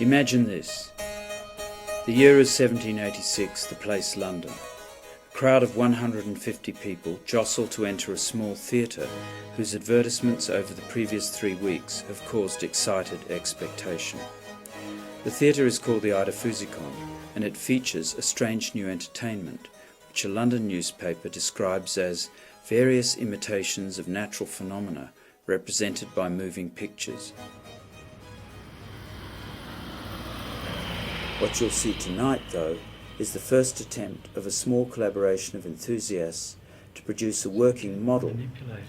Imagine this. The year is 1786, the place London. A crowd of 150 people jostle to enter a small theatre whose advertisements over the previous 3 weeks have caused excited expectation. The theatre is called the Eidophusikon, and it features a strange new entertainment, which a London newspaper describes as various imitations of natural phenomena represented by moving pictures. What you'll see tonight, though, is the first attempt of a small collaboration of enthusiasts to produce a working model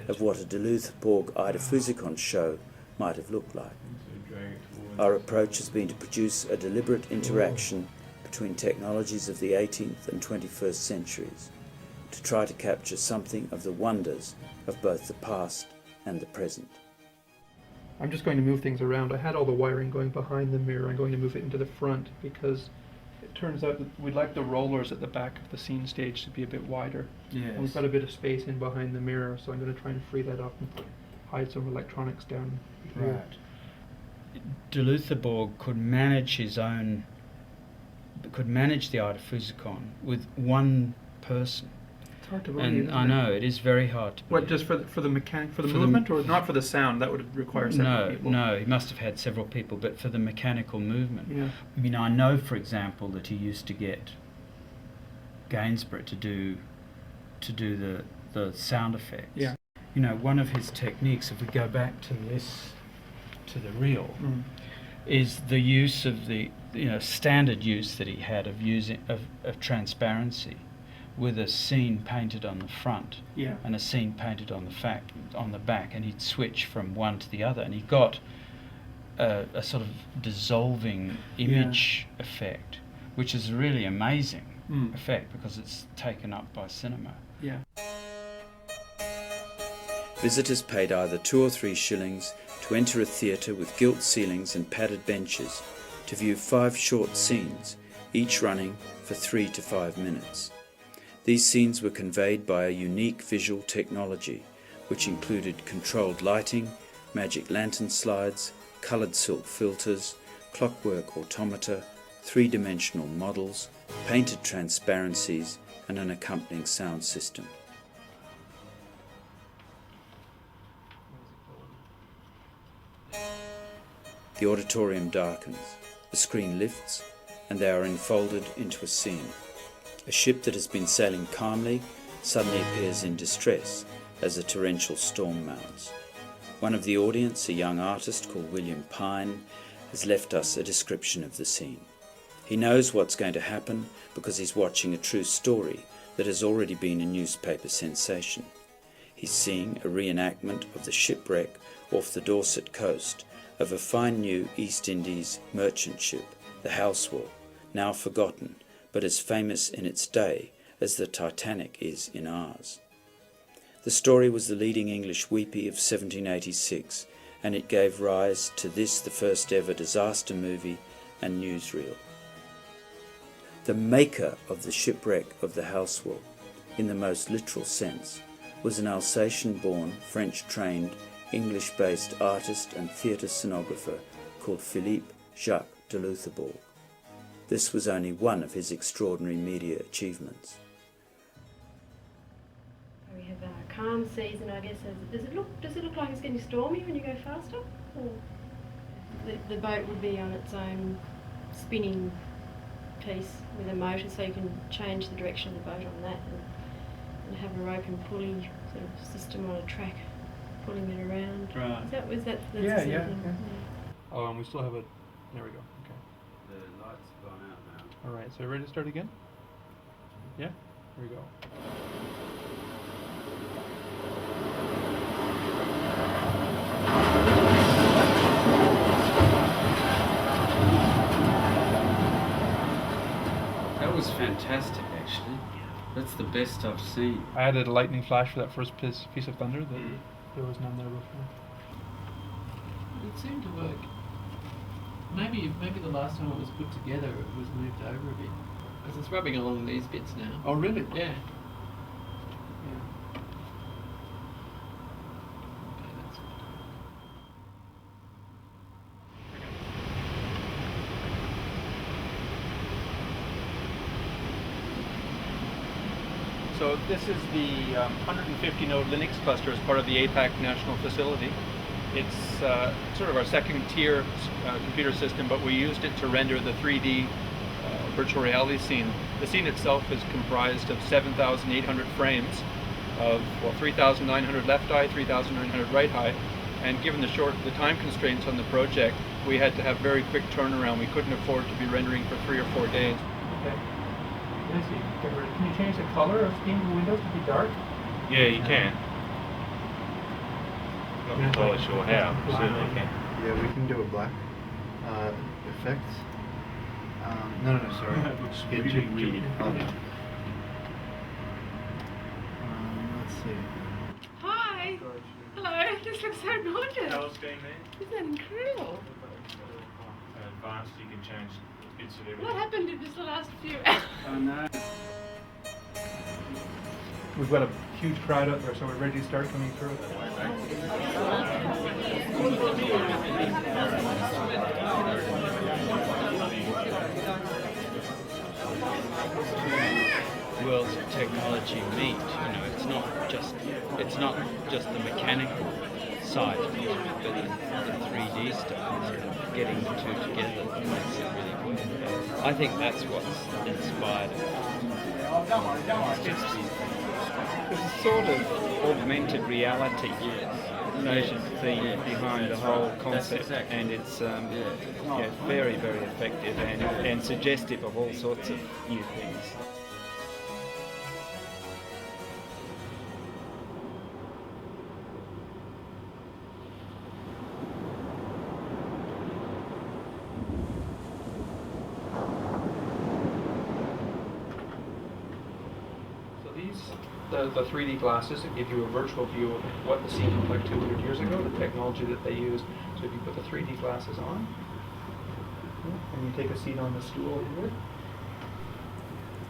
of what a de Loutherbourg Eidophusikon show might have looked like. Our approach has been to produce a deliberate interaction between technologies of the 18th and 21st centuries, to try to capture something of the wonders of both the past and the present. I'm just going to move things around. I had all the wiring going behind the mirror. I'm going to move it into the front because it turns out that we'd like the rollers at the back of the scene stage to be a bit wider. Yes. And we've got a bit of space in behind the mirror, so I'm going to try and free that up and hide some electronics down here. Right. De Loutherbourg could manage the Eidophusikon with one person. It's hard to believe. And I know, it is very hard to believe. What, just for the movement, or not for the sound? That would require several people. No, he must have had several people, but for the mechanical movement. Yeah. I mean, I know, for example, that he used to get Gainsborough to do the sound effects. Yeah. You know, one of his techniques, if we go back to the reel, is the use of the standard use that he had of transparency, with a scene painted on the front and a scene painted on the back, and he'd switch from one to the other, and he got a sort of dissolving image effect, which is a really amazing effect because it's taken up by cinema. Yeah. Visitors paid either 2 or 3 shillings to enter a theatre with gilt ceilings and padded benches to view 5 short scenes, each running for 3 to 5 minutes. These scenes were conveyed by a unique visual technology, which included controlled lighting, magic lantern slides, coloured silk filters, clockwork automata, 3-dimensional models, painted transparencies, and an accompanying sound system. The auditorium darkens, the screen lifts, and they are enfolded into a scene. A ship that has been sailing calmly suddenly appears in distress as a torrential storm mounts. One of the audience, a young artist called William Pine, has left us a description of the scene. He knows what's going to happen because he's watching a true story that has already been a newspaper sensation. He's seeing a reenactment of the shipwreck off the Dorset coast of a fine new East Indies merchant ship, the Halswell, now forgotten, but as famous in its day as the Titanic is in ours. The story was the leading English weepy of 1786, and it gave rise to this, the first ever disaster movie and newsreel. The maker of the shipwreck of the Halswell, in the most literal sense, was an Alsatian-born, French-trained, English-based artist and theatre scenographer called Philippe de Loutherbourg. This was only one of his extraordinary media achievements. We have a calm season, I guess. Does it look like it's getting stormy when you go faster? Or the boat would be on its own spinning piece with a motor, so you can change the direction of the boat on that and have a rope and pulley sort of system on a track pulling it around. Right. Is that the Yeah. yeah. Oh, and we still have a... There we go. Okay. The lights have gone out now. All right, so ready to start again? Yeah? Here we go. That was fantastic, actually. That's the best I've seen. I added a lightning flash for that first piece of thunder. There was none there before. It seemed to work. Maybe the last time it was put together, it was moved over a bit. Because it's rubbing along these bits now. Oh, really? Yeah. Okay, that's So this is the 150-node Linux cluster as part of the APAC National Facility. It's sort of our second-tier computer system, but we used it to render the 3D virtual reality scene. The scene itself is comprised of 7,800 frames of 3,900 left eye, 3,900 right eye, and given the time constraints on the project, we had to have very quick turnaround. We couldn't afford to be rendering for 3 or 4 days. Okay. Nancy, can you change the color of the windows to be dark? Yeah, you can. Not entirely sure how. Certainly can. Yeah, we can do a black effects. No, sorry. It looks really weird. Let's see. Hi! Hello, this looks so gorgeous. Colour scheme there. Isn't that incredible? Advanced, you can change bits of everything. What happened in this last few hours? Oh no. We've got a huge crowd out there, so we're ready to start coming through. Worlds of technology meet. It's not just the mechanical side of it, but the 3D stuff. Getting the two together makes it really good. I think that's what's inspired it. It's a sort of augmented reality notion theme behind the whole concept, and it's very, very effective and suggestive of all sorts of new things. The 3D glasses that give you a virtual view of what the scene looked like 200 years ago, the technology that they used. So if you put the 3D glasses on, and you take a seat on the stool here.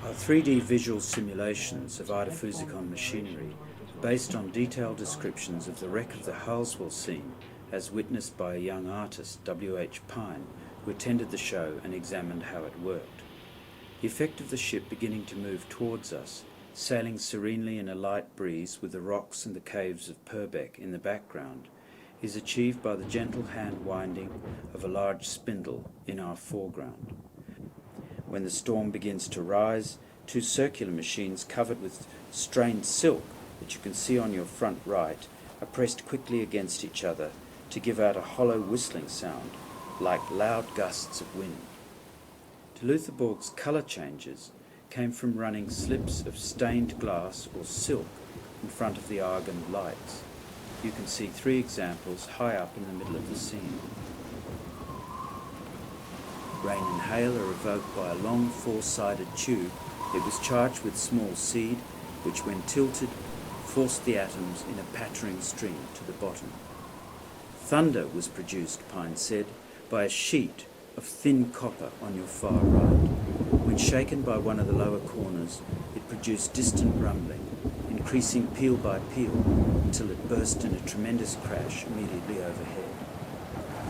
Our 3D visual simulations of Eidophusikon machinery are based on detailed descriptions of the wreck of the Halswell scene, as witnessed by a young artist, W.H. Pine, who attended the show and examined how it worked. The effect of the ship beginning to move towards us, sailing serenely in a light breeze with the rocks and the caves of Purbeck in the background, is achieved by the gentle hand winding of a large spindle in our foreground. When the storm begins to rise, two circular machines covered with strained silk that you can see on your front right are pressed quickly against each other to give out a hollow whistling sound like loud gusts of wind. De Loutherbourg's colour changes came from running slips of stained glass or silk in front of the argon lights. You can see 3 examples high up in the middle of the scene. Rain and hail are evoked by a long 4-sided tube. It was charged with small seed, which when tilted, forced the atoms in a pattering stream to the bottom. Thunder was produced, Pine said, by a sheet of thin copper on your far right. When shaken by one of the lower corners, it produced distant rumbling, increasing peal by peal until it burst in a tremendous crash immediately overhead.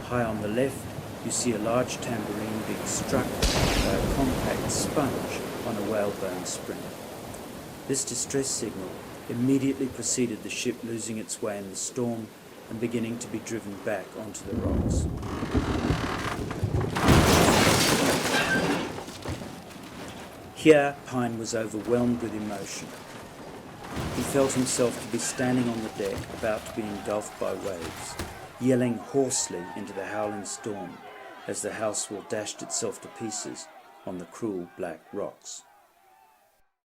High on the left, you see a large tambourine being struck by a compact sponge on a whalebone spring. This distress signal immediately preceded the ship losing its way in the storm and beginning to be driven back onto the rocks. Here, Pine was overwhelmed with emotion. He felt himself to be standing on the deck, about to be engulfed by waves, yelling hoarsely into the howling storm as the Halswell dashed itself to pieces on the cruel black rocks.